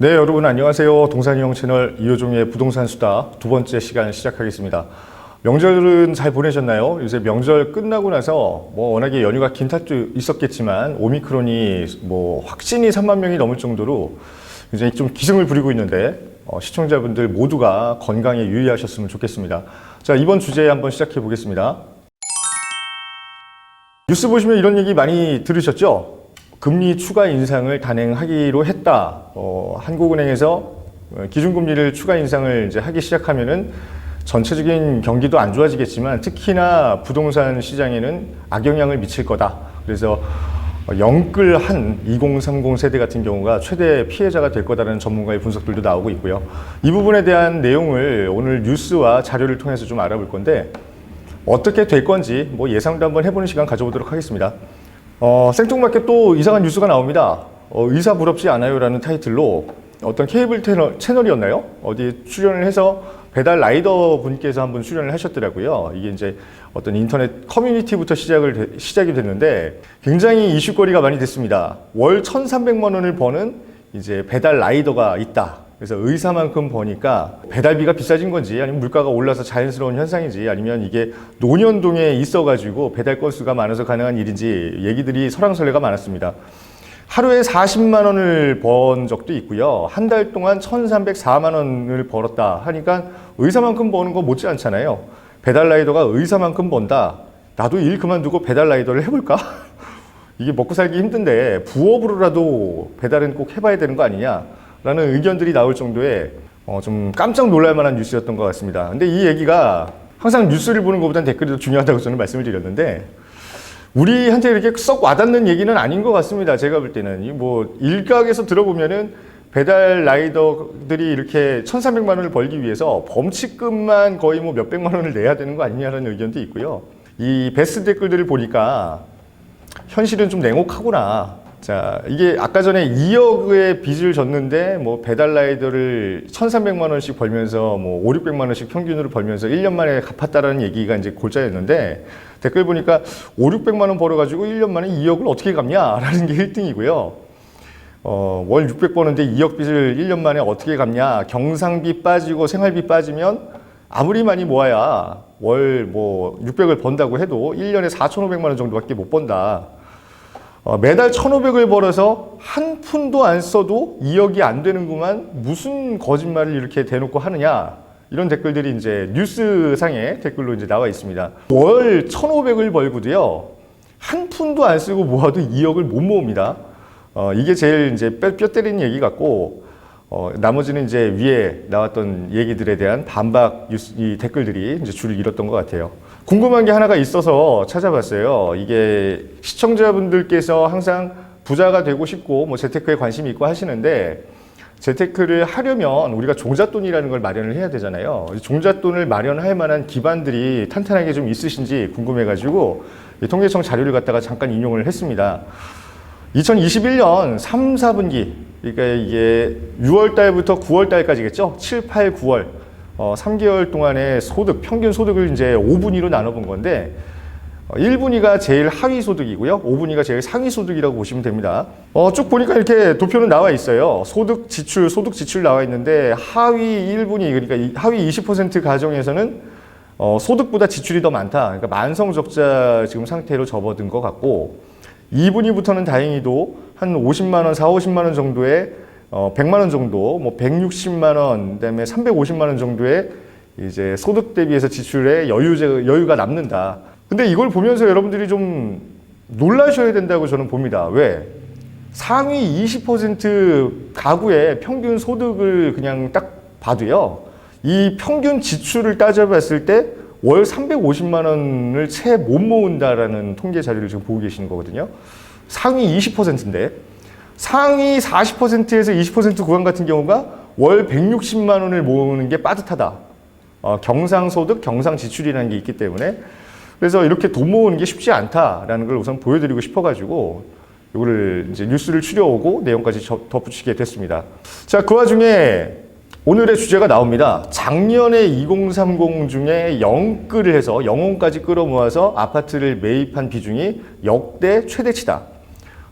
네, 여러분 안녕하세요. 동산이형 채널 이호종의 부동산 수다 두 번째 시간 시작하겠습니다. 명절은 잘 보내셨나요? 요새 명절 끝나고 나서 워낙에 연휴가 긴 탓도 있었겠지만 오미크론이 확진이 3만 명이 넘을 정도로 굉장히 좀 기승을 부리고 있는데 시청자분들 모두가 건강에 유의하셨으면 좋겠습니다. 자, 이번 주제 한번 시작해 보겠습니다. 뉴스 보시면 이런 얘기 많이 들으셨죠? 금리 추가 인상을 단행하기로 했다. 한국은행에서 기준금리를 추가 인상을 이제 하기 시작하면은 전체적인 경기도 안 좋아지겠지만 특히나 부동산 시장에는 악영향을 미칠 거다. 그래서 영끌한 2030 세대 같은 경우가 최대 피해자가 될 거다라는 전문가의 분석들도 나오고 있고요. 이 부분에 대한 내용을 오늘 뉴스와 자료를 통해서 좀 알아볼 건데 어떻게 될 건지 예상도 한번 해보는 시간 가져보도록 하겠습니다. 생뚱맞게 또 이상한 뉴스가 나옵니다. 의사 부럽지 않아요 라는 타이틀로 어떤 케이블 채널이었나요? 어디 출연을 해서 배달 라이더 분께서 한번 출연을 하셨더라고요. 이게 이제 어떤 인터넷 커뮤니티부터 시작이 됐는데 굉장히 이슈거리가 많이 됐습니다. 월 1,300만 원을 버는 이제 배달 라이더가 있다. 그래서 의사만큼 버니까 배달비가 비싸진 건지 아니면 물가가 올라서 자연스러운 현상인지 아니면 이게 노년동에 있어가지고 배달 건수가 많아서 가능한 일인지 얘기들이 설왕설래가 많았습니다. 하루에 40만 원을 번 적도 있고요. 한 달 동안 1,304만 원을 벌었다 하니까 의사만큼 버는 거 못지 않잖아요. 배달 라이더가 의사만큼 번다. 나도 일 그만두고 배달 라이더를 해볼까? 이게 먹고 살기 힘든데 부업으로라도 배달은 꼭 해봐야 되는 거 아니냐? 라는 의견들이 나올 정도의 좀 깜짝 놀랄 만한 뉴스였던 것 같습니다. 근데 이 얘기가 항상 뉴스를 보는 것보다는 댓글이 더 중요하다고 저는 말씀을 드렸는데 우리한테 이렇게 썩 와닿는 얘기는 아닌 것 같습니다. 제가 볼 때는 일각에서 들어보면은 배달 라이더들이 이렇게 1,300만 원을 벌기 위해서 범칙금만 거의 몇백만 원을 내야 되는 거 아니냐라는 의견도 있고요. 이 베스트 댓글들을 보니까 현실은 좀 냉혹하구나. 자, 이게 아까 전에 2억의 빚을 졌는데 배달 라이더를 1,300만 원씩 벌면서 5, 600만 원씩 평균으로 벌면서 1년 만에 갚았다라는 얘기가 이제 골자였는데 댓글 보니까 5, 600만 원 벌어가지고 1년 만에 2억을 어떻게 갚냐라는 게 1등이고요. 월 600 버는데 2억 빚을 1년 만에 어떻게 갚냐. 경상비 빠지고 생활비 빠지면 아무리 많이 모아야 월 600을 번다고 해도 1년에 4,500만 원 정도밖에 못 번다. 매달 1,500을 벌어서 한 푼도 안 써도 2억이 안 되는구만 무슨 거짓말을 이렇게 대놓고 하느냐 이런 댓글들이 이제 뉴스상에 댓글로 이제 나와 있습니다. 월 1,500을 벌고도요 한 푼도 안 쓰고 모아도 2억을 못 모읍니다. 이게 제일 이제 뼈 때리는 얘기 같고 나머지는 이제 위에 나왔던 얘기들에 대한 반박 이 댓글들이 이제 줄을 잃었던 것 같아요. 궁금한 게 하나가 있어서 찾아봤어요. 이게 시청자분들께서 항상 부자가 되고 싶고 재테크에 관심이 있고 하시는데 재테크를 하려면 우리가 종잣돈이라는 걸 마련을 해야 되잖아요. 종잣돈을 마련할 만한 기반들이 탄탄하게 좀 있으신지 궁금해가지고 통계청 자료를 갖다가 잠깐 인용을 했습니다. 2021년 3, 4분기 그러니까 이게 6월 달부터 9월 달까지겠죠? 7, 8, 9월 3개월 동안의 소득, 평균 소득을 이제 5분위로 나눠본 건데 1분위가 제일 하위 소득이고요. 5분위가 제일 상위 소득이라고 보시면 됩니다. 쭉 보니까 이렇게 도표는 나와 있어요. 소득 지출 나와 있는데 하위 1분위, 그러니까 하위 20% 가정에서는 소득보다 지출이 더 많다. 그러니까 만성적자 지금 상태로 접어든 것 같고 2분위부터는 다행히도 한 50만 원, 4, 50만 원 정도의 100만 원 정도, 160만 원, 그다음에 350만 원 정도의 이제 소득 대비해서 지출에 여유가 남는다. 근데 이걸 보면서 여러분들이 좀 놀라셔야 된다고 저는 봅니다. 왜? 상위 20% 가구의 평균 소득을 그냥 딱 봐도요. 이 평균 지출을 따져봤을 때 월 350만 원을 채 못 모은다라는 통계 자료를 지금 보고 계시는 거거든요. 상위 20%인데 상위 40%에서 20% 구간 같은 경우가 월 160만 원을 모으는 게 빠듯하다. 경상소득, 경상지출이라는 게 있기 때문에 그래서 이렇게 돈 모으는 게 쉽지 않다라는 걸 우선 보여드리고 싶어가지고 이거를 이제 뉴스를 추려오고 내용까지 덧붙이게 됐습니다. 자, 그 와중에 오늘의 주제가 나옵니다. 작년에 2030 중에 영끌을 해서 영혼까지 끌어모아서 아파트를 매입한 비중이 역대 최대치다.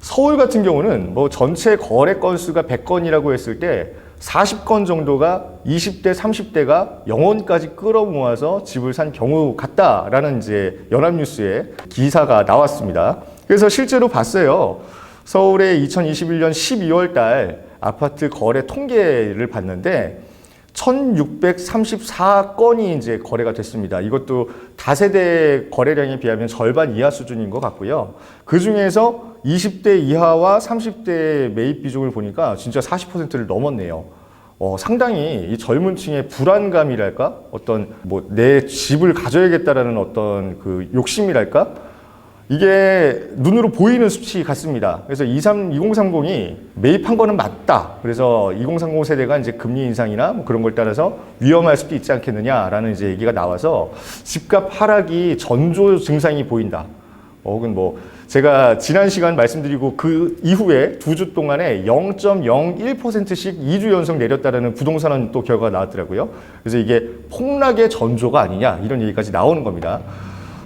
서울 같은 경우는 뭐 전체 거래 건수가 100건이라고 했을 때 40건 정도가 20대, 30대가 영혼까지 끌어모아서 집을 산 경우 같다라는 이제 연합뉴스에 기사가 나왔습니다. 그래서 실제로 봤어요. 서울의 2021년 12월 달 아파트 거래 통계를 봤는데 1634건이 이제 거래가 됐습니다. 이것도 다세대 거래량에 비하면 절반 이하 수준인 것 같고요. 그 중에서 20대 이하와 30대 매입 비중을 보니까 진짜 40%를 넘었네요. 상당히 이 젊은 층의 불안감이랄까? 어떤 뭐 내 집을 가져야겠다라는 어떤 그 욕심이랄까? 이게 눈으로 보이는 수치 같습니다. 그래서 2030이 매입한 거는 맞다. 그래서 2030 세대가 이제 금리 인상이나 뭐 그런 걸 따라서 위험할 수도 있지 않겠느냐라는 이제 얘기가 나와서 집값 하락이 전조 증상이 보인다. 혹은 뭐 제가 지난 시간 말씀드리고 그 이후에 2주 동안에 0.01%씩 2주 연속 내렸다라는 부동산은 또 결과가 나왔더라고요. 그래서 이게 폭락의 전조가 아니냐 이런 얘기까지 나오는 겁니다.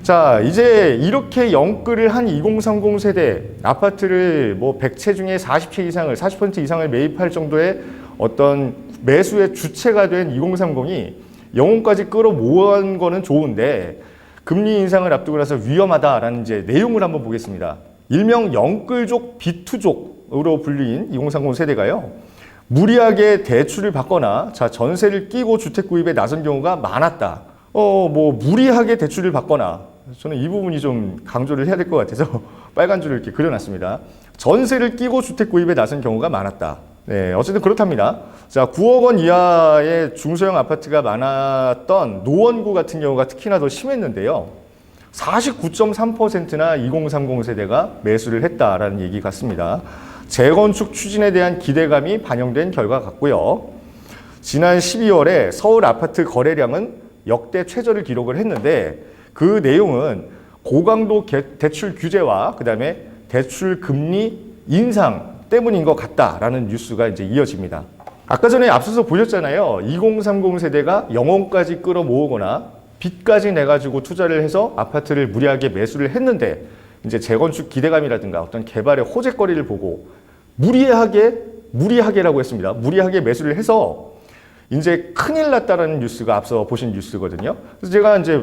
자, 이제 이렇게 영끌을 한 2030 세대 아파트를 뭐 100채 중에 40채 이상을 40% 이상을 매입할 정도의 어떤 매수의 주체가 된 2030이 영혼까지 끌어모은 거는 좋은데 금리 인상을 앞두고 나서 위험하다라는 이제 내용을 한번 보겠습니다. 일명 영끌족 B2족으로 불린 2030 세대가요. 무리하게 대출을 받거나 자, 전세를 끼고 주택 구입에 나선 경우가 많았다. 뭐 무리하게 대출을 받거나 저는 이 부분이 좀 강조를 해야 될 것 같아서 빨간 줄을 이렇게 그려놨습니다. 전세를 끼고 주택 구입에 나선 경우가 많았다. 네, 어쨌든 그렇답니다. 자, 9억 원 이하의 중소형 아파트가 많았던 노원구 같은 경우가 특히나 더 심했는데요. 49.3%나 2030 세대가 매수를 했다라는 얘기 같습니다. 재건축 추진에 대한 기대감이 반영된 결과 같고요. 지난 12월에 서울 아파트 거래량은 역대 최저를 기록을 했는데 그 내용은 고강도 대출 규제와 그다음에 대출 금리 인상 때문인 것 같다라는 뉴스가 이제 이어집니다. 아까 전에 앞서서 보셨잖아요. 2030 세대가 영혼까지 끌어모으거나 빚까지 내가지고 투자를 해서 아파트를 무리하게 매수를 했는데 이제 재건축 기대감이라든가 어떤 개발의 호재거리를 보고 무리하게라고 했습니다. 무리하게 매수를 해서 이제 큰일 났다라는 뉴스가 앞서 보신 뉴스거든요. 그래서 제가 이제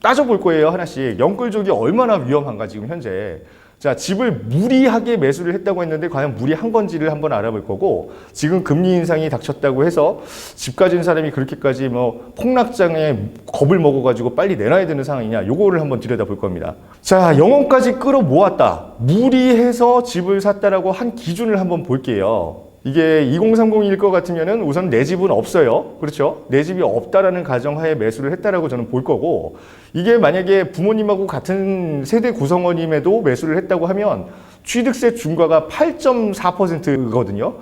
따져볼 거예요. 하나씩. 영끌족이 얼마나 위험한가 지금 현재. 자, 집을 무리하게 매수를 했다고 했는데 과연 무리한 건지를 한번 알아볼 거고 지금 금리 인상이 닥쳤다고 해서 집 가진 사람이 그렇게까지 뭐 폭락장에 겁을 먹어가지고 빨리 내놔야 되는 상황이냐 요거를 한번 들여다볼 겁니다. 자, 영혼까지 끌어모았다. 무리해서 집을 샀다라고 한 기준을 한번 볼게요. 이게 2030일 것 같으면은 우선 내 집은 없어요. 그렇죠? 내 집이 없다라는 가정하에 매수를 했다라고 저는 볼 거고 이게 만약에 부모님하고 같은 세대 구성원임에도 매수를 했다고 하면 취득세 중과가 8.4%거든요.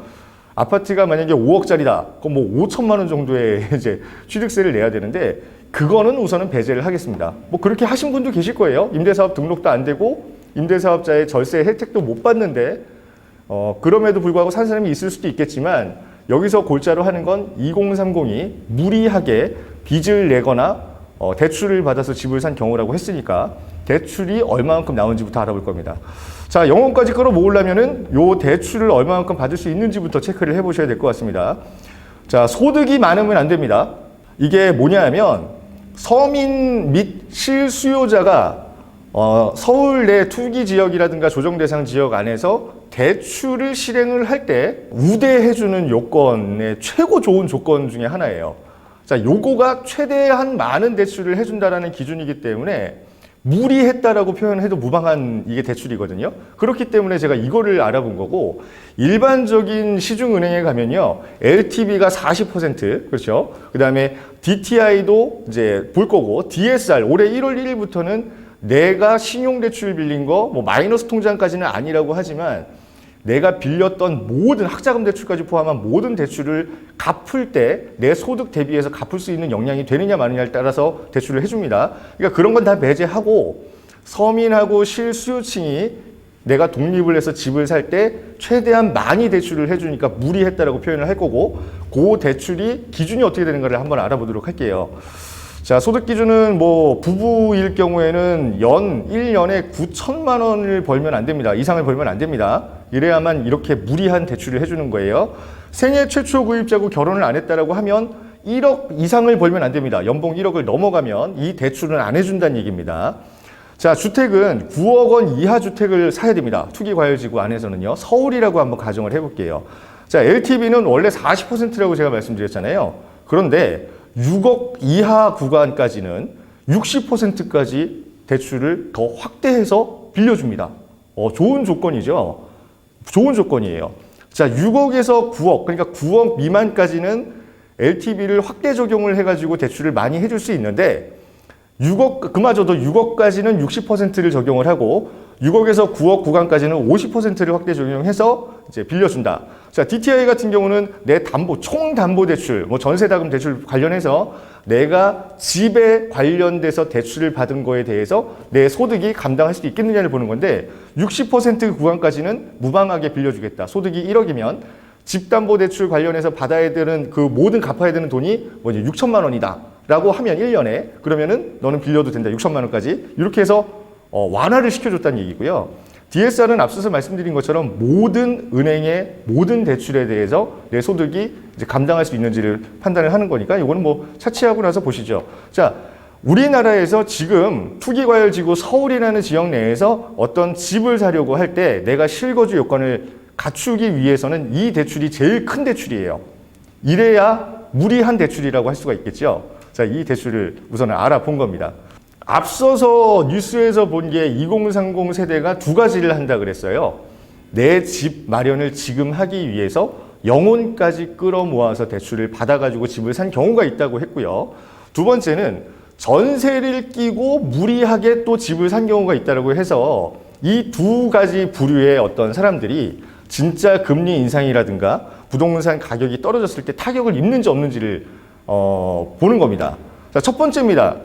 아파트가 만약에 5억짜리다. 그럼 뭐 5천만 원 정도의 이제 취득세를 내야 되는데 그거는 우선은 배제를 하겠습니다. 뭐 그렇게 하신 분도 계실 거예요. 임대사업 등록도 안 되고 임대사업자의 절세 혜택도 못 받는데 그럼에도 불구하고 산 사람이 있을 수도 있겠지만 여기서 골자로 하는 건 2030이 무리하게 빚을 내거나 대출을 받아서 집을 산 경우라고 했으니까 대출이 얼마만큼 나온지부터 알아볼 겁니다. 자, 영혼까지 끌어모으려면은 요 대출을 얼마만큼 받을 수 있는지부터 체크를 해보셔야 될 것 같습니다. 자, 소득이 많으면 안 됩니다. 이게 뭐냐 하면 서민 및 실수요자가 서울 내 투기 지역이라든가 조정 대상 지역 안에서 대출을 실행을 할 때 우대해주는 요건의 최고 좋은 조건 중에 하나예요. 자, 요거가 최대한 많은 대출을 해준다라는 기준이기 때문에 무리했다라고 표현해도 무방한 이게 대출이거든요. 그렇기 때문에 제가 이거를 알아본 거고 일반적인 시중은행에 가면요. LTV가 40% 그렇죠. 그 다음에 DTI도 이제 볼 거고 DSR 올해 1월 1일부터는 내가 신용대출 빌린 거 뭐 마이너스 통장까지는 아니라고 하지만 내가 빌렸던 모든 학자금 대출까지 포함한 모든 대출을 갚을 때 내 소득 대비해서 갚을 수 있는 역량이 되느냐 마느냐에 따라서 대출을 해줍니다. 그러니까 그런 건 다 배제하고 서민하고 실수요층이 내가 독립을 해서 집을 살 때 최대한 많이 대출을 해주니까 무리했다라고 표현을 할 거고 그 대출이 기준이 어떻게 되는가를 한번 알아보도록 할게요. 자, 소득 기준은 뭐 부부일 경우에는 연 1년에 9천만 원을 벌면 안 됩니다. 이상을 벌면 안 됩니다. 이래야만 이렇게 무리한 대출을 해주는 거예요. 생애 최초 구입자고 결혼을 안 했다라고 하면 1억 이상을 벌면 안 됩니다. 연봉 1억을 넘어가면 이 대출은 안 해준다는 얘기입니다. 자, 주택은 9억 원 이하 주택을 사야 됩니다. 투기과열지구 안에서는요. 서울이라고 한번 가정을 해볼게요. 자, LTV는 원래 40%라고 제가 말씀드렸잖아요. 그런데 6억 이하 구간까지는 60%까지 대출을 더 확대해서 빌려줍니다. 좋은 조건이죠. 좋은 조건이에요. 자, 6억에서 9억, 그러니까 9억 미만까지는 LTV를 확대 적용을 해가지고 대출을 많이 해줄 수 있는데 6억, 그마저도 6억까지는 60%를 적용을 하고 6억에서 9억 구간까지는 50%를 확대 적용해서 이제 빌려준다. 자, DTI 같은 경우는 내 담보, 총담보대출, 뭐 전세자금 대출 관련해서 내가 집에 관련돼서 대출을 받은 거에 대해서 내 소득이 감당할 수 있겠느냐를 보는 건데 60% 구간까지는 무방하게 빌려주겠다. 소득이 1억이면 집담보대출 관련해서 받아야 되는 그 모든 갚아야 되는 돈이 뭐 이제 6천만 원이다. 라고 하면 1년에 그러면은 너는 빌려도 된다. 6천만 원까지. 이렇게 해서 완화를 시켜줬다는 얘기고요. DSR은 앞서서 말씀드린 것처럼 모든 은행의 모든 대출에 대해서 내 소득이 이제 감당할 수 있는지를 판단을 하는 거니까 이거는 뭐 차치하고 나서 보시죠. 자, 우리나라에서 지금 투기과열지구 서울이라는 지역 내에서 어떤 집을 사려고 할 때 내가 실거주 요건을 갖추기 위해서는 이 대출이 제일 큰 대출이에요. 이래야 무리한 대출이라고 할 수가 있겠죠. 자, 이 대출을 우선 알아본 겁니다. 앞서서 뉴스에서 본 게 2030 세대가 두 가지를 한다 그랬어요. 내 집 마련을 지금 하기 위해서 영혼까지 끌어모아서 대출을 받아가지고 집을 산 경우가 있다고 했고요. 두 번째는 전세를 끼고 무리하게 또 집을 산 경우가 있다고 해서 이 두 가지 부류의 어떤 사람들이 진짜 금리 인상이라든가 부동산 가격이 떨어졌을 때 타격을 입는지 없는지를 보는 겁니다. 자, 첫 번째입니다.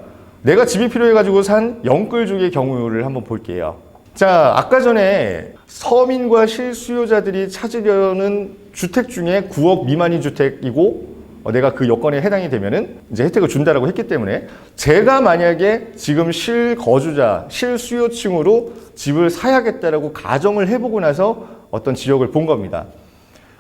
내가 집이 필요해가지고 산 영끌족의 경우를 한번 볼게요. 자, 아까 전에 서민과 실수요자들이 찾으려는 주택 중에 9억 미만인 주택이고 내가 그 여건에 해당이 되면은 이제 혜택을 준다라고 했기 때문에 제가 만약에 지금 실거주자, 실수요층으로 집을 사야겠다라고 가정을 해보고 나서 어떤 지역을 본 겁니다.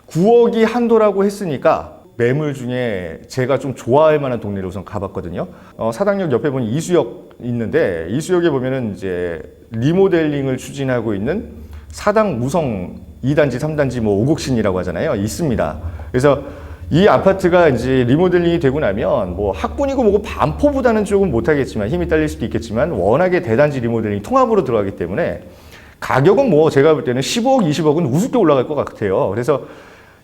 9억이 한도라고 했으니까 매물 중에 제가 좀 좋아할 만한 동네를 우선 가봤거든요. 사당역 옆에 보니 이수역 있는데 이수역에 보면은 이제 리모델링을 추진하고 있는 사당 무성 2단지, 3단지 뭐 오곡신이라고 하잖아요. 있습니다. 그래서 이 아파트가 이제 리모델링이 되고 나면 뭐 학군이고 뭐고 반포보다는 조금 못하겠지만 힘이 딸릴 수도 있겠지만 워낙에 대단지 리모델링 통합으로 들어가기 때문에 가격은 뭐 제가 볼 때는 15억, 20억은 우습게 올라갈 것 같아요. 그래서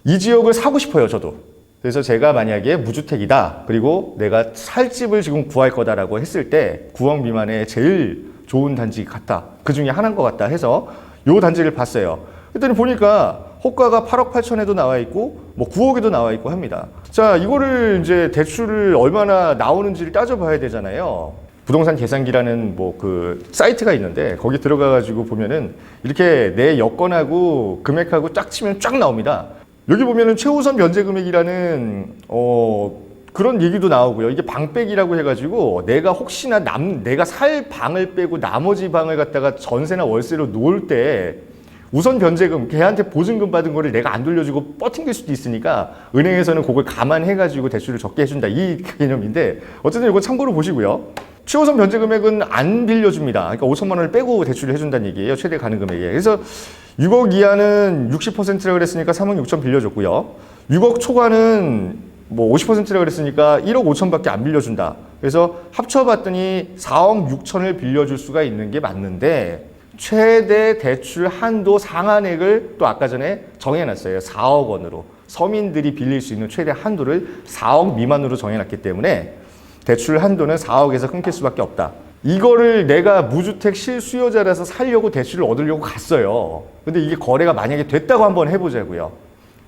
이 지역을 사고 싶어요, 저도. 그래서 제가 만약에 무주택이다. 그리고 내가 살 집을 지금 구할 거다라고 했을 때 9억 미만의 제일 좋은 단지 같다. 그 중에 하나인 것 같다 해서 요 단지를 봤어요. 그랬더니 보니까 호가가 8억 8천에도 나와 있고 뭐 9억에도 나와 있고 합니다. 자, 이거를 이제 대출을 얼마나 나오는지를 따져봐야 되잖아요. 부동산 계산기라는 뭐 그 사이트가 있는데 거기 들어가가지고 보면은 이렇게 내 여건하고 금액하고 쫙 치면 쫙 나옵니다. 여기 보면은 최우선 변제 금액이라는 그런 얘기도 나오고요. 이게 방백이라고 해가지고 내가 혹시나 내가 살 방을 빼고 나머지 방을 갖다가 전세나 월세로 놓을 때 우선 변제금, 걔한테 보증금 받은 거를 내가 안 돌려주고 뻗팅길 수도 있으니까 은행에서는 그걸 감안해가지고 대출을 적게 해준다. 이 개념인데 어쨌든 이건 참고로 보시고요. 최우선 변제 금액은 안 빌려줍니다. 그러니까 5천만 원을 빼고 대출을 해준다는 얘기예요. 최대 가능 금액에. 그래서 6억 이하는 60%라고 그랬으니까 3억 6천 빌려줬고요. 6억 초과는 뭐 50%라고 그랬으니까 1억 5천밖에 안 빌려준다. 그래서 합쳐봤더니 4억 6천을 빌려줄 수가 있는 게 맞는데 최대 대출 한도 상한액을 또 아까 전에 정해놨어요. 4억 원으로. 서민들이 빌릴 수 있는 최대 한도를 4억 미만으로 정해놨기 때문에 대출 한도는 4억에서 끊길 수밖에 없다. 이거를 내가 무주택 실수요자라서 살려고 대출을 얻으려고 갔어요. 근데 이게 거래가 만약에 됐다고 한번 해보자고요.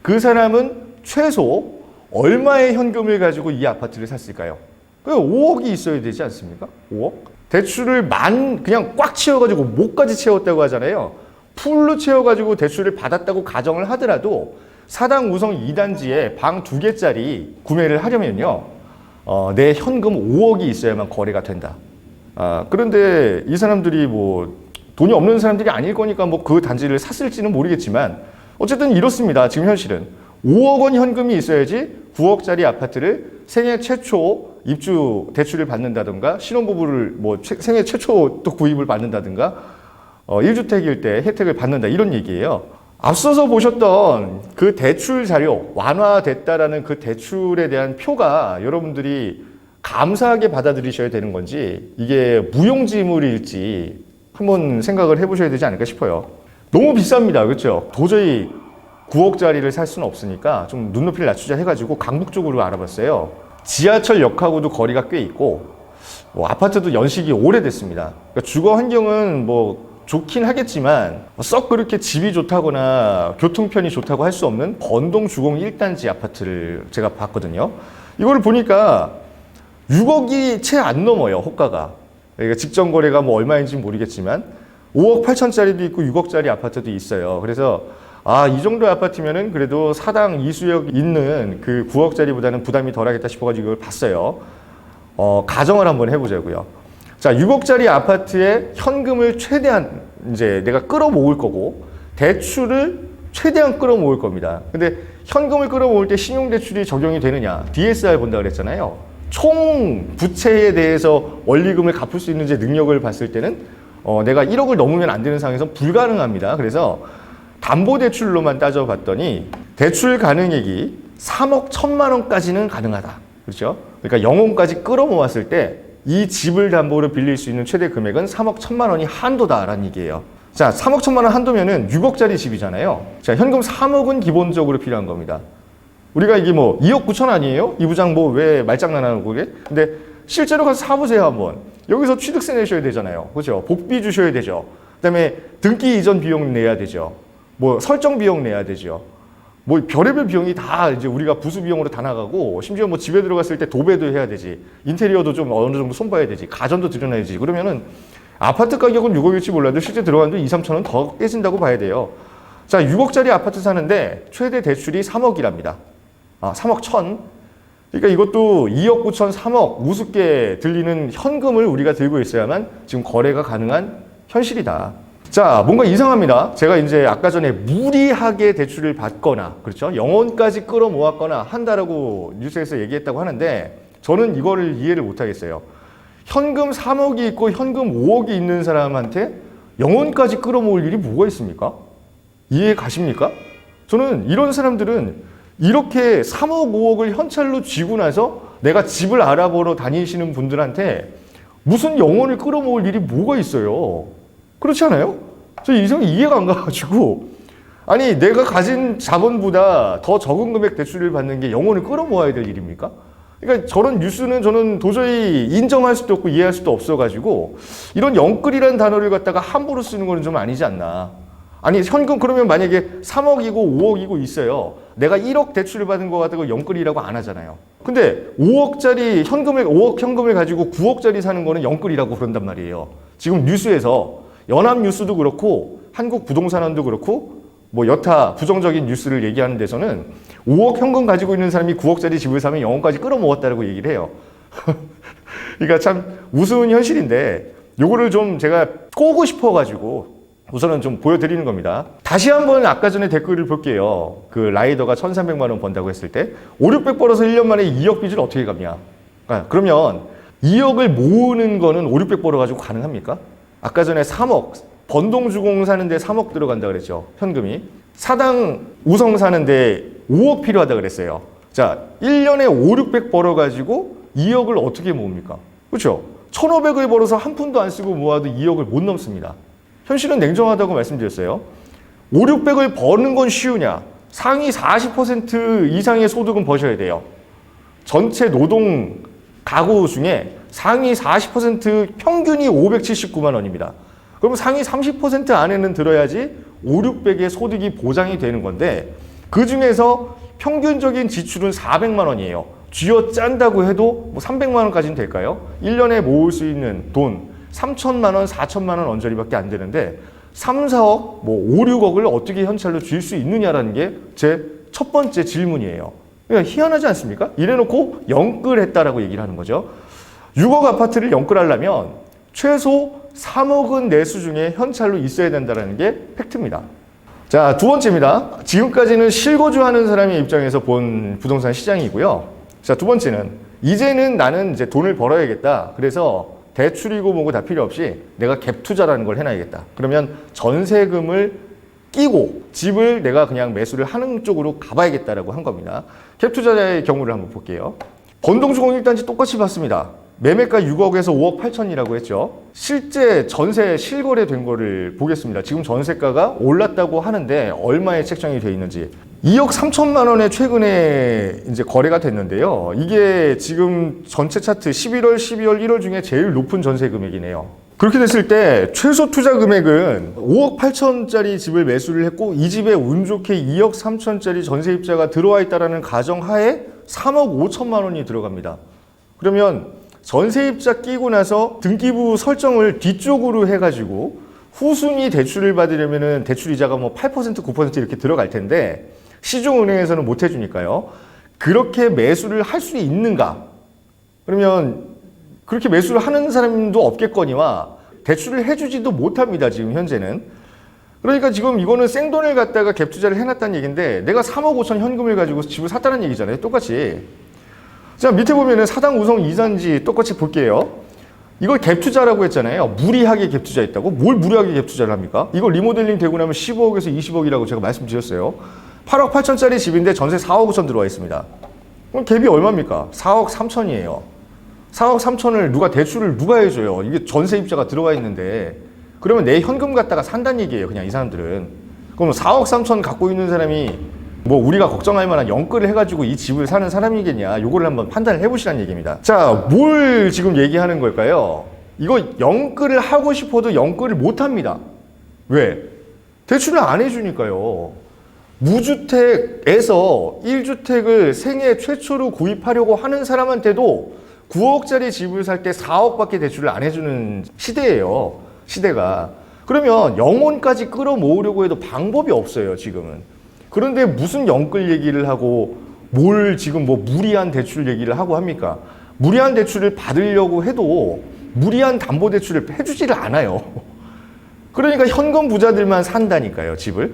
그 사람은 최소 얼마의 현금을 가지고 이 아파트를 샀을까요? 5억이 있어야 되지 않습니까? 5억? 대출을 그냥 꽉 채워가지고 목까지 채웠다고 하잖아요. 풀로 채워가지고 대출을 받았다고 가정을 하더라도 사당 우성 2단지에 방 2개짜리 구매를 하려면요. 내 현금 5억이 있어야만 거래가 된다. 그런데 이 사람들이 뭐 돈이 없는 사람들이 아닐 거니까 뭐 그 단지를 샀을지는 모르겠지만 어쨌든 이렇습니다. 지금 현실은 5억 원 현금이 있어야지 9억짜리 아파트를 생애 최초 입주 대출을 받는다든가 신혼부부를 뭐 생애 최초 또 구입을 받는다든가 1주택일 때 혜택을 받는다 이런 얘기예요. 앞서서 보셨던 그 대출 자료 완화됐다라는 그 대출에 대한 표가 여러분들이 감사하게 받아들이셔야 되는 건지 이게 무용지물일지 한번 생각을 해보셔야 되지 않을까 싶어요. 너무 비쌉니다. 그렇죠? 도저히 9억짜리를 살 수는 없으니까 좀 눈높이를 낮추자 해가지고 강북 쪽으로 알아봤어요. 지하철역하고도 거리가 꽤 있고 아파트도 연식이 오래됐습니다. 그러니까 주거 환경은 뭐 좋긴 하겠지만 썩 그렇게 집이 좋다거나 교통편이 좋다고 할 수 없는 번동 주공 1단지 아파트를 제가 봤거든요. 이거를 보니까 6억이 채 안 넘어요, 호가가. 그러니까 직전 거래가 뭐 얼마인지 모르겠지만 5억 8천짜리도 있고 6억짜리 아파트도 있어요. 그래서 이 정도 아파트면은 그래도 사당 이수역 있는 그 9억짜리보다는 부담이 덜하겠다 싶어가지고 이걸 봤어요. 가정을 한번 해보자고요. 자, 6억짜리 아파트에 현금을 최대한 이제 내가 끌어모을 거고 대출을 최대한 끌어모을 겁니다. 근데 현금을 끌어모을 때 신용대출이 적용이 되느냐? DSR 본다 그랬잖아요. 총 부채에 대해서 원리금을 갚을 수 있는 능력을 봤을 때는 내가 1억을 넘으면 안 되는 상황에서 불가능합니다. 그래서 담보대출로만 따져봤더니 대출 가능액이 3억 1천만 원까지는 가능하다. 그렇죠? 그러니까 영혼까지 끌어모았을 때 이 집을 담보로 빌릴 수 있는 최대 금액은 3억 1천만 원이 한도다라는 얘기예요. 자, 3억 1천만 원 한도면은 6억짜리 집이잖아요. 자, 현금 3억은 기본적으로 필요한 겁니다. 우리가 이게 뭐 2억 9천 아니에요? 이 부장 뭐 왜 말장난하는 거게? 근데 실제로 가서 사보세요 한번. 여기서 취득세 내셔야 되잖아요. 그렇죠? 복비 주셔야 되죠. 그다음에 등기 이전 비용 내야 되죠. 뭐 설정 비용 내야 되죠. 뭐 별의별 비용이 다 이제 우리가 부수 비용으로 다 나가고 심지어 뭐 집에 들어갔을 때 도배도 해야 되지. 인테리어도 좀 어느 정도 손봐야 되지. 가전도 들여놔야지. 그러면은 아파트 가격은 6억일지 몰라도 실제 들어간 돈 2, 3천 원 더 깨진다고 봐야 돼요. 자, 6억짜리 아파트 사는데 최대 대출이 3억이랍니다. 3억 1천. 그러니까 이것도 2억 9천, 3억 우습게 들리는 현금을 우리가 들고 있어야만 지금 거래가 가능한 현실이다. 자, 뭔가 이상합니다. 제가 이제 아까 전에 무리하게 대출을 받거나, 그렇죠? 영혼까지 끌어모았거나 한다라고 뉴스에서 얘기했다고 하는데 저는 이거를 이해를 못 하겠어요. 현금 3억이 있고 현금 5억이 있는 사람한테 영혼까지 끌어모을 일이 뭐가 있습니까? 이해 가십니까? 저는 이런 사람들은 이렇게 3억, 5억을 현찰로 쥐고 나서 내가 집을 알아보러 다니시는 분들한테 무슨 영혼을 끌어모을 일이 뭐가 있어요? 그렇지 않아요? 저 이해가 안 가가지고 아니 내가 가진 자본보다 더 적은 금액 대출을 받는 게 영혼을 끌어모아야 될 일입니까? 그러니까 저런 뉴스는 저는 도저히 인정할 수도 없고 이해할 수도 없어가지고 이런 영끌이라는 단어를 갖다가 함부로 쓰는 거는 좀 아니지 않나. 아니 현금 그러면 만약에 3억이고 5억이고 있어요. 내가 1억 대출을 받은 거 같다고 영끌이라고 안 하잖아요. 근데 5억짜리 현금을 5억 현금을 가지고 9억짜리 사는 거는 영끌이라고 그런단 말이에요. 지금 뉴스에서 연합뉴스도 그렇고 한국부동산원도 그렇고 뭐 여타 부정적인 뉴스를 얘기하는 데서는 5억 현금 가지고 있는 사람이 9억짜리 집을 사면 영혼까지 끌어모았다고 얘기를 해요. 그러니까 참 우스운 현실인데 요거를 좀 제가 꼬고 싶어가지고 우선은 좀 보여드리는 겁니다. 다시 한번 아까 전에 댓글을 볼게요. 그 라이더가 1,300만 원 번다고 했을 때 5, 600 벌어서 1년 만에 2억 빚을 어떻게 갚냐. 그러면 2억을 모으는 거는 5, 600 벌어가지고 가능합니까? 아까 전에 3억, 번동주공 사는데 3억 들어간다 그랬죠. 현금이. 사당 우성 사는데 5억 필요하다 그랬어요. 자, 1년에 5, 600 벌어가지고 2억을 어떻게 모읍니까? 그렇죠? 1,500을 벌어서 한 푼도 안 쓰고 모아도 2억을 못 넘습니다. 현실은 냉정하다고 말씀드렸어요. 5, 600을 버는 건 쉬우냐? 상위 40% 이상의 소득은 버셔야 돼요. 전체 노동 가구 중에 상위 40% 평균이 579만 원입니다. 그럼 상위 30% 안에는 들어야지 5, 600의 소득이 보장이 되는 건데 그 중에서 평균적인 지출은 400만 원이에요. 쥐어 짠다고 해도 뭐 300만 원까지는 될까요? 1년에 모을 수 있는 돈 3천만 원, 4천만 원 언저리밖에 안 되는데 3, 4억, 뭐 5, 6억을 어떻게 현찰로 줄 수 있느냐라는 게 제 첫 번째 질문이에요. 그러니까 희한하지 않습니까? 이래놓고 영끌했다라고 얘기를 하는 거죠. 6억 아파트를 영끌하려면 최소 3억은 내수 중에 현찰로 있어야 된다는 게 팩트입니다. 자, 두 번째입니다. 지금까지는 실거주하는 사람의 입장에서 본 부동산 시장이고요. 자, 두 번째는 이제는 나는 이제 돈을 벌어야겠다. 그래서 대출이고 뭐고 다 필요 없이 내가 갭 투자라는 걸 해놔야겠다. 그러면 전세금을 끼고 집을 내가 그냥 매수를 하는 쪽으로 가봐야겠다라고 한 겁니다. 갭 투자자의 경우를 한번 볼게요. 권동주 공익단지 똑같이 봤습니다. 매매가 6억에서 5억 8천이라고 했죠. 실제 전세 실거래된 거를 보겠습니다. 지금 전세가가 올랐다고 하는데 얼마에 책정이 되어 있는지. 2억 3천만 원에 최근에 이제 거래가 됐는데요. 이게 지금 전체 차트 11월, 12월, 1월 중에 제일 높은 전세 금액이네요. 그렇게 됐을 때 최소 투자 금액은 5억 8천짜리 집을 매수를 했고 이 집에 운 좋게 2억 3천짜리 전세입자가 들어와 있다는 가정하에 3억 5천만 원이 들어갑니다. 그러면 전세입자 끼고 나서 등기부 설정을 뒤쪽으로 해가지고 후순위 대출을 받으려면 대출 이자가 뭐 8%, 9% 이렇게 들어갈 텐데 시중은행에서는 못 해주니까요. 그렇게 매수를 할 수 있는가? 그러면 그렇게 매수를 하는 사람도 없겠거니와 대출을 해주지도 못합니다. 지금 현재는. 그러니까 지금 이거는 생돈을 갖다가 갭 투자를 해놨다는 얘기인데 내가 3억 5천 현금을 가지고 집을 샀다는 얘기잖아요. 똑같이. 자, 밑에 보면은 사당 우성 이산지 똑같이 볼게요. 이걸 갭 투자라고 했잖아요. 무리하게 갭 투자했다고? 뭘 무리하게 갭 투자를 합니까? 이거 리모델링 되고 나면 15억에서 20억이라고 제가 말씀드렸어요. 8억 8천짜리 집인데 전세 4억 5천 들어와 있습니다. 그럼 갭이 얼마입니까? 4억 3천이에요. 4억 3천을 대출을 누가 해줘요? 이게 전세입자가 들어와 있는데. 그러면 내 현금 갖다가 산다는 얘기예요. 그냥 이 사람들은. 그럼 4억 3천 갖고 있는 사람이 뭐 우리가 걱정할 만한 영끌을 해가지고 이 집을 사는 사람이겠냐, 요거를 한번 판단을 해보시라는 얘기입니다. 자, 뭘 지금 얘기하는 걸까요? 이거 영끌을 하고 싶어도 영끌을 못합니다. 왜? 대출을 안 해주니까요. 무주택에서 1주택을 생애 최초로 구입하려고 하는 사람한테도 9억짜리 집을 살 때 4억밖에 대출을 안 해주는 시대예요. 시대가. 그러면 영혼까지 끌어모으려고 해도 방법이 없어요, 지금은. 그런데 무슨 영끌 얘기를 하고 뭘 지금 뭐 무리한 대출 얘기를 하고 합니까? 무리한 대출을 받으려고 해도 무리한 담보대출을 해주지를 않아요. 그러니까 현금 부자들만 산다니까요, 집을.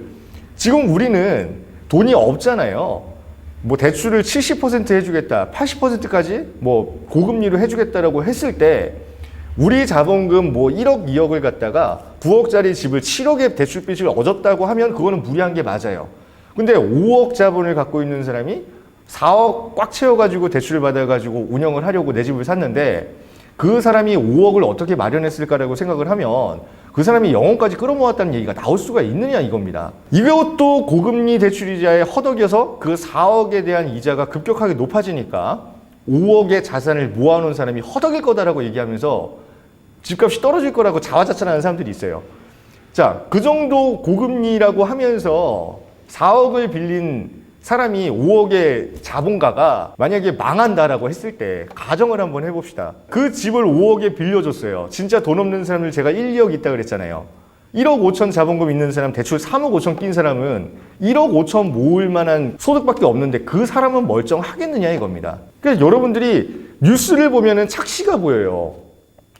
지금 우리는 돈이 없잖아요. 뭐 대출을 70% 해주겠다, 80%까지 뭐 고금리로 해주겠다라고 했을 때 우리 자본금 뭐 1억, 2억을 갖다가 9억짜리 집을 7억에 대출빚을 얻었다고 하면 그거는 무리한 게 맞아요. 근데 5억 자본을 갖고 있는 사람이 4억 꽉 채워가지고 대출을 받아가지고 운영을 하려고 내 집을 샀는데 그 사람이 5억을 어떻게 마련했을까라고 생각을 하면 그 사람이 영혼까지 끌어모았다는 얘기가 나올 수가 있느냐 이겁니다. 이것도 고금리 대출이자에 허덕여서 그 4억에 대한 이자가 급격하게 높아지니까 5억의 자산을 모아놓은 사람이 허덕일 거다라고 얘기하면서 집값이 떨어질 거라고 자화자찬하는 사람들이 있어요. 자, 그 정도 고금리라고 하면서 4억을 빌린 사람이 5억의 자본가가 만약에 망한다라고 했을 때 가정을 한번 해봅시다. 그 집을 5억에 빌려줬어요. 진짜 돈 없는 사람들 제가 1, 2억 있다 그랬잖아요. 1억 5천 자본금 있는 사람, 대출 3억 5천 낀 사람은 1억 5천 모을 만한 소득밖에 없는데 그 사람은 멀쩡하겠느냐 이겁니다. 그래서 여러분들이 뉴스를 보면은 착시가 보여요.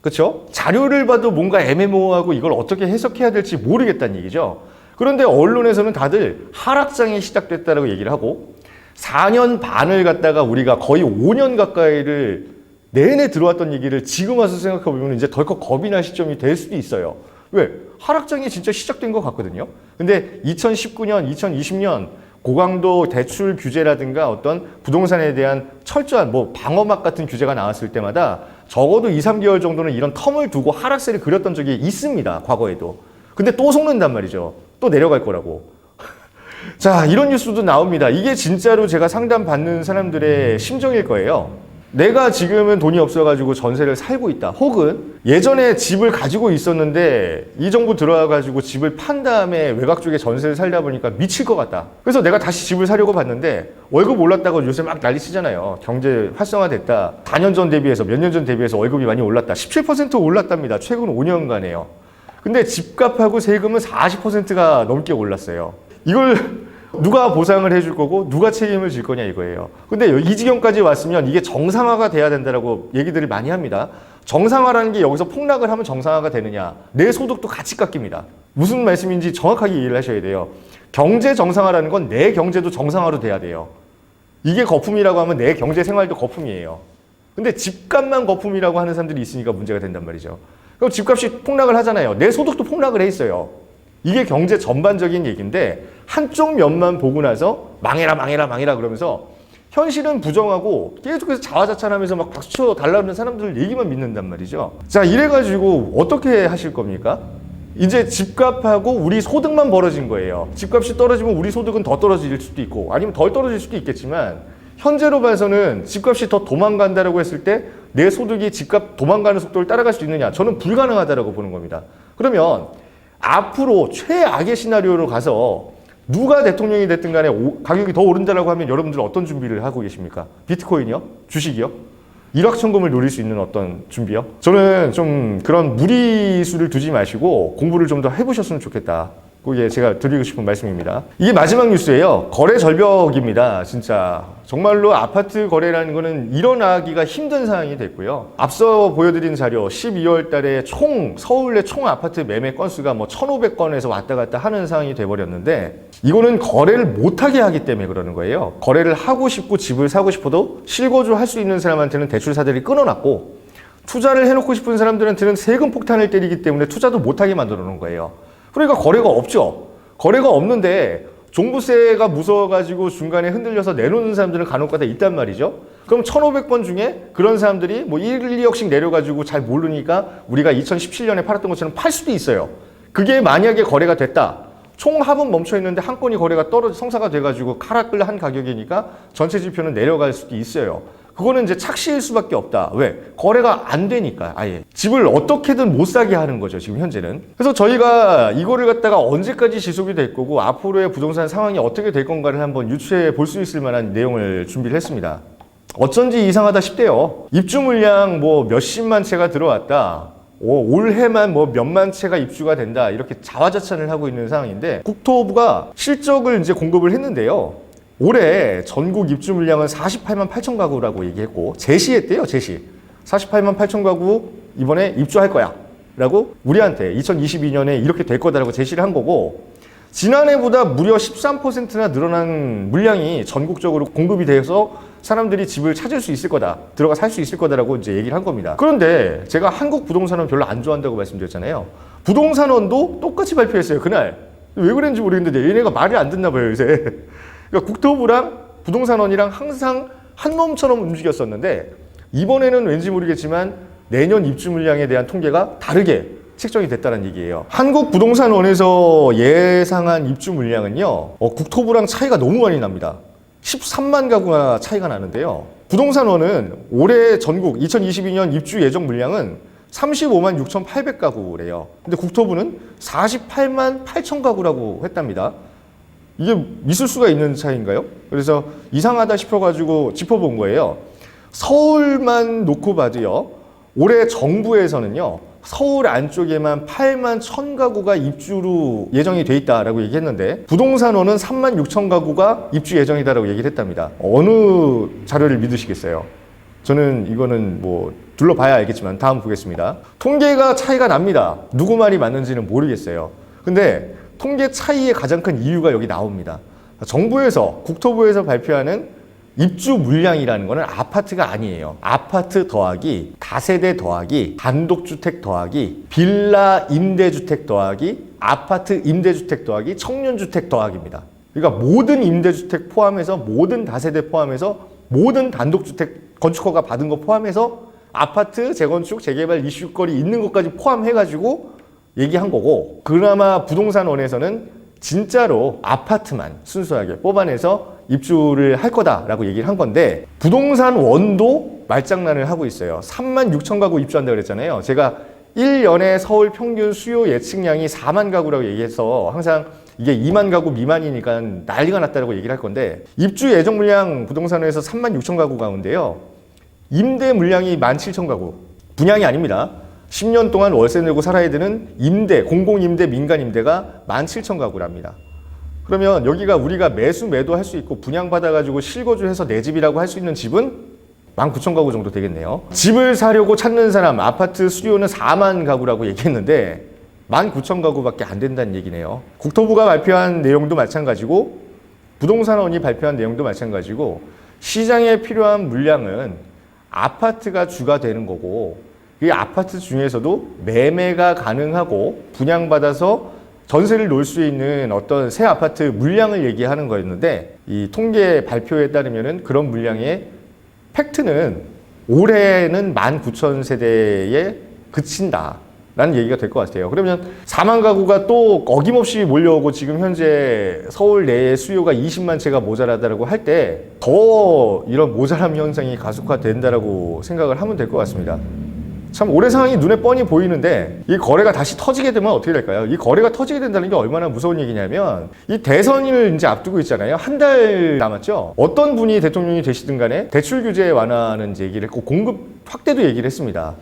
그렇죠? 자료를 봐도 뭔가 애매모호하고 이걸 어떻게 해석해야 될지 모르겠다는 얘기죠. 그런데 언론에서는 다들 하락장이 시작됐다라고 얘기를 하고 4년 반을 갖다가 우리가 거의 5년 가까이를 내내 들어왔던 얘기를 지금 와서 생각해보면 이제 덜컥 겁이 날 시점이 될 수도 있어요. 왜? 하락장이 진짜 시작된 것 같거든요. 근데 2019년, 2020년 고강도 대출 규제라든가 어떤 부동산에 대한 철저한 뭐 방어막 같은 규제가 나왔을 때마다 적어도 2, 3개월 정도는 이런 텀을 두고 하락세를 그렸던 적이 있습니다. 과거에도. 근데 또 속는단 말이죠. 또 내려갈 거라고. 자, 이런 뉴스도 나옵니다. 이게 진짜로 제가 상담 받는 사람들의 심정일 거예요. 내가 지금은 돈이 없어가지고 전세를 살고 있다. 혹은 예전에 집을 가지고 있었는데 이 정부 들어와가지고 집을 판 다음에 외곽 쪽에 전세를 살다 보니까 미칠 것 같다. 그래서 내가 다시 집을 사려고 봤는데 월급 올랐다고 요새 막 난리 치잖아요. 경제 활성화됐다. 4년 전 대비해서 몇 년 전 대비해서 월급이 많이 올랐다. 17% 올랐답니다. 최근 5년간에요. 근데 집값하고 세금은 40%가 넘게 올랐어요. 이걸 누가 보상을 해줄 거고 누가 책임을 질 거냐 이거예요. 근데 이 지경까지 왔으면 이게 정상화가 돼야 된다라고 얘기들을 많이 합니다. 정상화라는 게 여기서 폭락을 하면 정상화가 되느냐. 내 소득도 같이 깎입니다. 무슨 말씀인지 정확하게 이해를 하셔야 돼요. 경제 정상화라는 건 내 경제도 정상화로 돼야 돼요. 이게 거품이라고 하면 내 경제 생활도 거품이에요. 근데 집값만 거품이라고 하는 사람들이 있으니까 문제가 된단 말이죠. 그럼 집값이 폭락을 하잖아요. 내 소득도 폭락을 해 있어요. 이게 경제 전반적인 얘기인데 한쪽 면만 보고 나서 망해라 망해라 망해라 그러면서 현실은 부정하고 계속해서 자화자찬하면서 막 박수 달라는 사람들 얘기만 믿는단 말이죠. 자, 이래가지고 어떻게 하실 겁니까? 이제 집값하고 우리 소득만 벌어진 거예요. 집값이 떨어지면 우리 소득은 더 떨어질 수도 있고 아니면 덜 떨어질 수도 있겠지만 현재로 봐서는 집값이 더 도망간다라고 했을 때 내 소득이 집값 도망가는 속도를 따라갈 수 있느냐? 저는 불가능하다라고 보는 겁니다. 그러면 앞으로 최악의 시나리오로 가서 누가 대통령이 됐든 간에 가격이 더 오른다라고 하면 여러분들 어떤 준비를 하고 계십니까? 비트코인이요? 주식이요? 일확천금을 노릴 수 있는 어떤 준비요? 저는 좀 그런 무리수를 두지 마시고 공부를 좀 더 해보셨으면 좋겠다. 그게 제가 드리고 싶은 말씀입니다. 이게 마지막 뉴스예요. 거래 절벽입니다. 진짜 정말로 아파트 거래라는 거는 일어나기가 힘든 상황이 됐고요. 앞서 보여드린 자료 12월 달에 서울의 총 아파트 매매 건수가 뭐 1,500건에서 왔다 갔다 하는 상황이 돼버렸는데 이거는 거래를 못하게 하기 때문에 그러는 거예요. 거래를 하고 싶고 집을 사고 싶어도 실거주 할 수 있는 사람한테는 대출사들이 끊어놨고 투자를 해놓고 싶은 사람들한테는 세금 폭탄을 때리기 때문에 투자도 못하게 만들어 놓은 거예요. 그러니까 거래가 없죠. 거래가 없는데 종부세가 무서워가지고 중간에 흔들려서 내놓는 사람들은 간혹가다 있단 말이죠. 그럼 1,500건 중에 그런 사람들이 뭐 1, 2억씩 내려가지고 잘 모르니까 우리가 2017년에 팔았던 것처럼 팔 수도 있어요. 그게 만약에 거래가 됐다. 총 합은 멈춰 있는데 한 건이 거래가 성사가 돼가지고 하락을 한 가격이니까 전체 지표는 내려갈 수도 있어요. 그거는 이제 착시일 수밖에 없다. 왜? 거래가 안 되니까 아예. 집을 어떻게든 못 사게 하는 거죠, 지금 현재는. 그래서 저희가 이거를 갖다가 언제까지 지속이 될 거고 앞으로의 부동산 상황이 어떻게 될 건가를 한번 유추해 볼 수 있을 만한 내용을 준비를 했습니다. 어쩐지 이상하다 싶대요. 입주 물량 뭐 몇십만 채가 들어왔다. 올해만 뭐 몇만 채가 입주가 된다. 이렇게 자화자찬을 하고 있는 상황인데 국토부가 실적을 이제 공급을 했는데요. 올해 전국 입주 물량은 48만 8천 가구라고 얘기했고 제시했대요. 제시 48만 8천 가구 이번에 입주할 거야 라고 우리한테 2022년에 이렇게 될 거다라고 제시를 한 거고 지난해보다 무려 13%나 늘어난 물량이 전국적으로 공급이 돼서 사람들이 집을 찾을 수 있을 거다 들어가 살 수 있을 거다라고 이제 얘기를 한 겁니다. 그런데 제가 한국 부동산은 별로 안 좋아한다고 말씀드렸잖아요. 부동산원도 똑같이 발표했어요. 그날 왜 그랬는지 모르겠는데 얘네가 말이 안 듣나 봐요 요새. 그러니까 국토부랑 부동산원이랑 항상 한 몸처럼 움직였었는데 이번에는 왠지 모르겠지만 내년 입주 물량에 대한 통계가 다르게 책정이 됐다는 얘기예요. 한국부동산원에서 예상한 입주 물량은요 국토부랑 차이가 너무 많이 납니다. 13만 가구가 차이가 나는데요. 부동산원은 올해 전국 2022년 입주 예정 물량은 35만 6,800가구래요. 근데 국토부는 48만 8천 가구라고 했답니다. 이게 있을 수가 있는 차이인가요? 그래서 이상하다 싶어가지고 짚어본 거예요. 서울만 놓고 봐도요. 올해 정부에서는요. 서울 안쪽에만 8만 1천 가구가 입주로 예정이 돼 있다라고 얘기했는데 부동산원은 3만 6천 가구가 입주 예정이다라고 얘기를 했답니다. 어느 자료를 믿으시겠어요? 저는 이거는 뭐 둘러봐야 알겠지만 다음 보겠습니다. 통계가 차이가 납니다. 누구 말이 맞는지는 모르겠어요. 근데 통계 차이의 가장 큰 이유가 여기 나옵니다. 정부에서 국토부에서 발표하는 입주 물량이라는 거는 아파트가 아니에요. 아파트 더하기 다세대 더하기 단독주택 더하기 빌라 임대주택 더하기 아파트 임대주택 더하기 청년주택 더하기입니다. 그러니까 모든 임대주택 포함해서 모든 다세대 포함해서 모든 단독주택 건축허가 받은 거 포함해서 아파트 재건축 재개발 이슈거리 있는 것까지 포함해가지고 얘기한 거고 그나마 부동산원에서는 진짜로 아파트만 순수하게 뽑아내서 입주를 할 거다라고 얘기를 한 건데 부동산원도 말장난을 하고 있어요. 3만 6천 가구 입주한다고 그랬잖아요. 제가 1년에 서울 평균 수요 예측량이 4만 가구라고 얘기해서 항상 이게 2만 가구 미만이니까 난리가 났다고 얘기를 할 건데 입주 예정 물량 부동산원에서 3만 6천 가구 가운데요. 임대 물량이 1만 7천 가구. 분양이 아닙니다. 10년 동안 월세 내고 살아야 되는 임대, 공공임대, 민간임대가 1만 7천 가구랍니다. 그러면 여기가 우리가 매수 매도할 수 있고 분양받아가지고 실거주해서 내 집이라고 할 수 있는 집은 19,000가구 정도 되겠네요. 집을 사려고 찾는 사람, 아파트 수요는 4만 가구라고 얘기했는데 19,000가구밖에 안 된다는 얘기네요. 국토부가 발표한 내용도 마찬가지고 부동산원이 발표한 내용도 마찬가지고 시장에 필요한 물량은 아파트가 주가 되는 거고 이 아파트 중에서도 매매가 가능하고 분양받아서 전세를 놓을 수 있는 어떤 새 아파트 물량을 얘기하는 거였는데 이 통계 발표에 따르면은 그런 물량의 팩트는 올해는 19,000세대에 그친다 라는 얘기가 될 것 같아요. 그러면 4만 가구가 또 어김없이 몰려오고 지금 현재 서울 내에 수요가 20만 채가 모자라다라고 할 때 더 이런 모자람 현상이 가속화된다라고 생각을 하면 될 것 같습니다. 참 올해 상황이 눈에 뻔히 보이는데 이 거래가 다시 터지게 되면 어떻게 될까요? 이 거래가 터지게 된다는 게 얼마나 무서운 얘기냐면 이 대선을 이제 앞두고 있잖아요. 한 달 남았죠. 어떤 분이 대통령이 되시든 간에 대출 규제 완화는 이제 얘기를 했고 공급 확대도 얘기를 했습니다.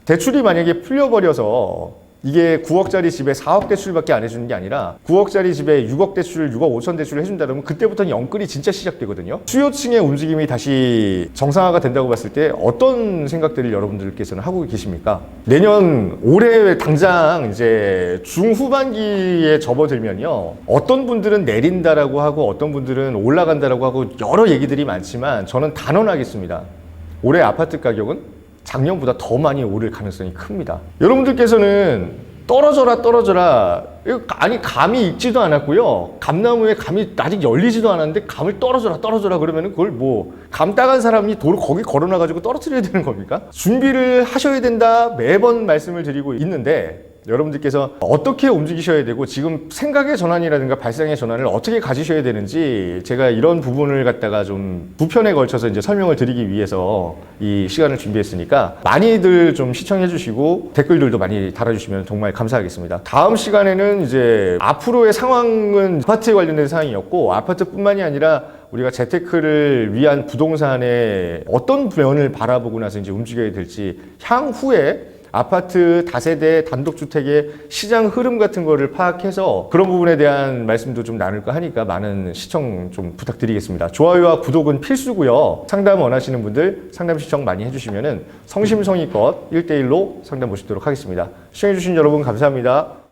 대출이 만약에 풀려버려서 이게 9억짜리 집에 4억 대출밖에 안 해주는 게 아니라 9억짜리 집에 6억 대출, 6억 5천 대출을 해준다 그러면 그때부터는 영끌이 진짜 시작되거든요. 수요층의 움직임이 다시 정상화가 된다고 봤을 때 어떤 생각들을 여러분들께서는 하고 계십니까? 내년 올해 당장 이제 중후반기에 접어들면요. 어떤 분들은 내린다라고 하고 어떤 분들은 올라간다라고 하고 여러 얘기들이 많지만 저는 단언하겠습니다. 올해 아파트 가격은 작년보다 더 많이 오를 가능성이 큽니다. 여러분들께서는 떨어져라 아니 감이 익지도 않았고요. 감나무에 감이 아직 열리지도 않았는데 감을 떨어져라 그러면은 그걸 뭐 감 따간 사람이 도로 거기 걸어놔가지고 떨어뜨려야 되는 겁니까? 준비를 하셔야 된다 매번 말씀을 드리고 있는데 여러분들께서 어떻게 움직이셔야 되고 지금 생각의 전환이라든가 발상의 전환을 어떻게 가지셔야 되는지 제가 이런 부분을 갖다가 좀 두 편에 걸쳐서 이제 설명을 드리기 위해서 이 시간을 준비했으니까 많이들 좀 시청해 주시고 댓글들도 많이 달아주시면 정말 감사하겠습니다. 다음 시간에는 이제 앞으로의 상황은 아파트에 관련된 상황이었고 아파트뿐만이 아니라 우리가 재테크를 위한 부동산의 어떤 면을 바라보고 나서 이제 움직여야 될지 향후에 아파트 다세대 단독주택의 시장 흐름 같은 거를 파악해서 그런 부분에 대한 말씀도 좀 나눌까 하니까 많은 시청 좀 부탁드리겠습니다. 좋아요와 구독은 필수고요. 상담 원하시는 분들 상담 시청 많이 해주시면은 성심성의껏 1대1로 상담 모시도록 하겠습니다. 시청해주신 여러분 감사합니다.